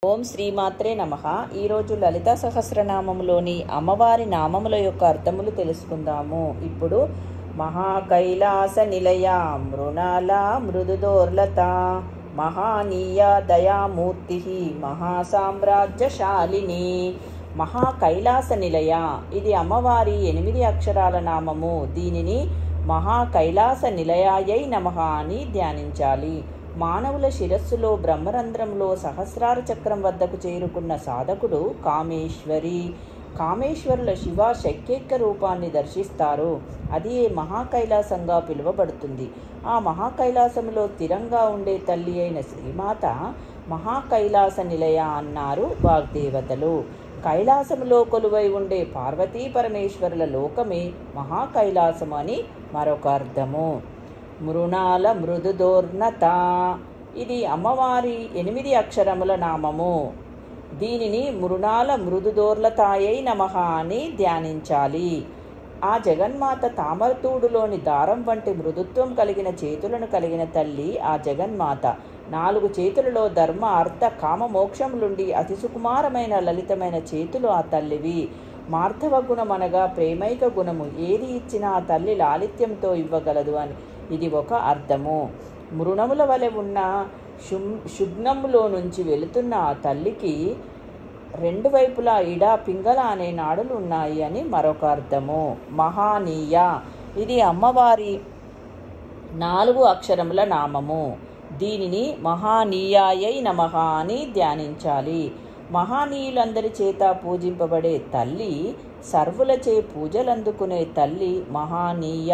ఓం శ్రీమాత్రే నమః. ఈరోజు లలితా సహస్రనామములోని అమ్మవారి నామముల యొక్క అర్థములు తెలుసుకుందాము. ఇప్పుడు మహాకైలాస నిలయ, మృణాల మృదుదోర్లత, మహానీయ దయామూర్తి, మహాసామ్రాజ్యశాలిని. మహాకైలాస నిలయ, ఇది అమ్మవారి 8 అక్షరాల నామము. దీనిని మహాకైలాస నిలయాయై నమః అని ధ్యానించాలి. మానవుల శిరస్సులో బ్రహ్మరంధ్రంలో సహస్రార చక్రం వద్దకు చేరుకున్న సాధకుడు కామేశ్వరి. కామేశ్వరుల శివ శక్యైక రూపాన్ని దర్శిస్తారు. అది మహాకైలాసంగా పిలువబడుతుంది. ఆ మహాకైలాసంలో స్థిరంగా ఉండే తల్లి అయిన శ్రీమాత మహాకైలాస నిలయ అన్నారు వాగ్దేవతలు. కైలాసములో కొలువై ఉండే పార్వతీ పరమేశ్వరుల లోకమే మహాకైలాసము అని మరొక అర్థము. మృణాల మృదుదోర్నత, ఇది అమ్మవారి 8 అక్షరముల నామము. దీనిని మృణాల మృదుదోర్లతాయై నమః అని ధ్యానించాలి. ఆ జగన్మాత తామరతూడులోని దారం వంటి మృదుత్వం కలిగిన చేతులను కలిగిన తల్లి ఆ జగన్మాత. 4 చేతులలో ధర్మ అర్థ కామ మోక్షములుండి అతి సుకుమారమైన లలితమైన చేతులు ఆ తల్లివి. మార్ధవ గుణం అనగా ప్రేమైక గుణము. ఏది ఇచ్చినా ఆ తల్లి లాలిత్యంతో ఇవ్వగలదు అని ఇది ఒక అర్థము. మృణముల వలె ఉన్న శుగ్నములో నుంచి వెళుతున్న ఆ తల్లికి 2 వైపులా ఇడా పింగళ అనే నాడులు ఉన్నాయి అని మరొక అర్థము. మహానీయ, ఇది అమ్మవారి 4 అక్షరముల నామము. దీనిని మహానీయాయై నమః అని ధ్యానించాలి. మహానీయులందరి చేత పూజింపబడే తల్లి, సర్వులచే పూజలందుకునే తల్లి మహానీయ,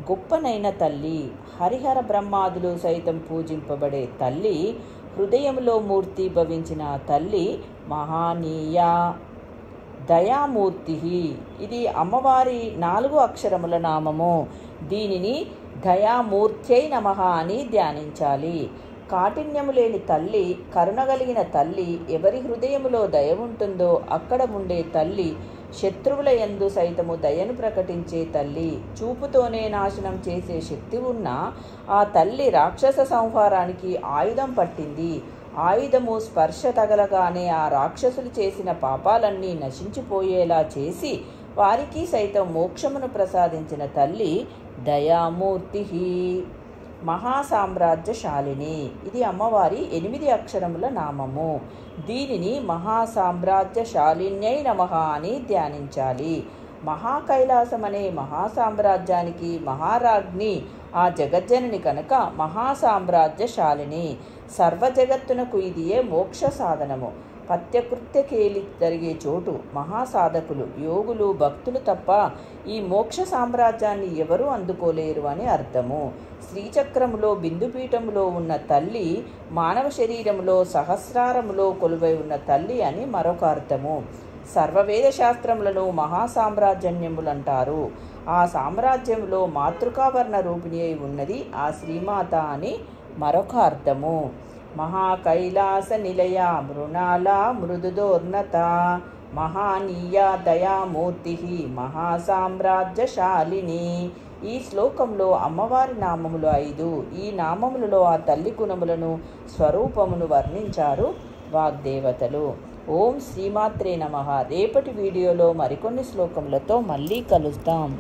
గొప్పనైన తల్లి. హరిహర బ్రహ్మాదులు సైతం పూజింపబడే తల్లి, హృదయంలో మూర్తి భవించిన తల్లి మహానీయ. దయామూర్తి, ఇది అమ్మవారి 4 అక్షరముల నామము. దీనిని దయామూర్త్యై నమః అని ధ్యానించాలి. కాఠిన్యము లేని తల్లి, కరుణగలిగిన తల్లి. ఎవరి హృదయములో దయ ఉంటుందో అక్కడ ఉండే తల్లి. శత్రువుల యందు సైతము దయను ప్రకటించే తల్లి. చూపుతోనే నాశనం చేసే శక్తి ఉన్న ఆ తల్లి రాక్షస సంహారానికి ఆయుధం పట్టింది. ఆయుధము స్పర్శ తగలగానే ఆ రాక్షసులు చేసిన పాపాలన్నీ నశించిపోయేలా చేసి వారికి సైతం మోక్షమును ప్రసాదించిన తల్లి దయామూర్తి. మహాసామ్రాజ్యశాలిని, ఇది అమ్మవారి 8 అక్షరముల నామము. దీనిని మహాసామ్రాజ్యశాలిన్యై నమః అని ధ్యానించాలి. మహాకైలాసం అనే మహాసామ్రాజ్యానికి మహారాజ్ఞి ఆ జగజ్జనని కనుక మహాసామ్రాజ్యశాలిని. సర్వజగత్తునకు ఇదియే మోక్ష సాధనము. పత్యకృత్య కేలి జరిగే చోటు. మహాసాధకులు, యోగులు, భక్తులు తప్ప ఈ మోక్ష సామ్రాజ్యాన్ని ఎవరూ అందుకోలేరు అని అర్థము. శ్రీచక్రములో బిందుపీఠములో ఉన్న తల్లి, మానవ శరీరములో సహస్రారములో కొలువై ఉన్న తల్లి అని మరొక అర్థము. సర్వవేద శాస్త్రములను మహాసామ్రాజ్యములంటారు. ఆ సామ్రాజ్యంలో మాతృకావర్ణ రూపిణి అయి ఉన్నది ఆ శ్రీమాత అని మరొక అర్థము. మహాకైలాస నిలయ, మృణాల మృదుదోర్నత, మహానీయ దయామూర్తి, మహాసామ్రాజ్యశాలిని. ఈ శ్లోకంలో అమ్మవారి నామములు 5. ఈ నామములలో ఆ తల్లి గుణములను, స్వరూపమును వర్ణించారు వాగ్దేవతలు. ఓం శ్రీమాత్రే నమః. రేపటి వీడియోలో మరికొన్ని శ్లోకములతో మళ్ళీ కలుద్దాం.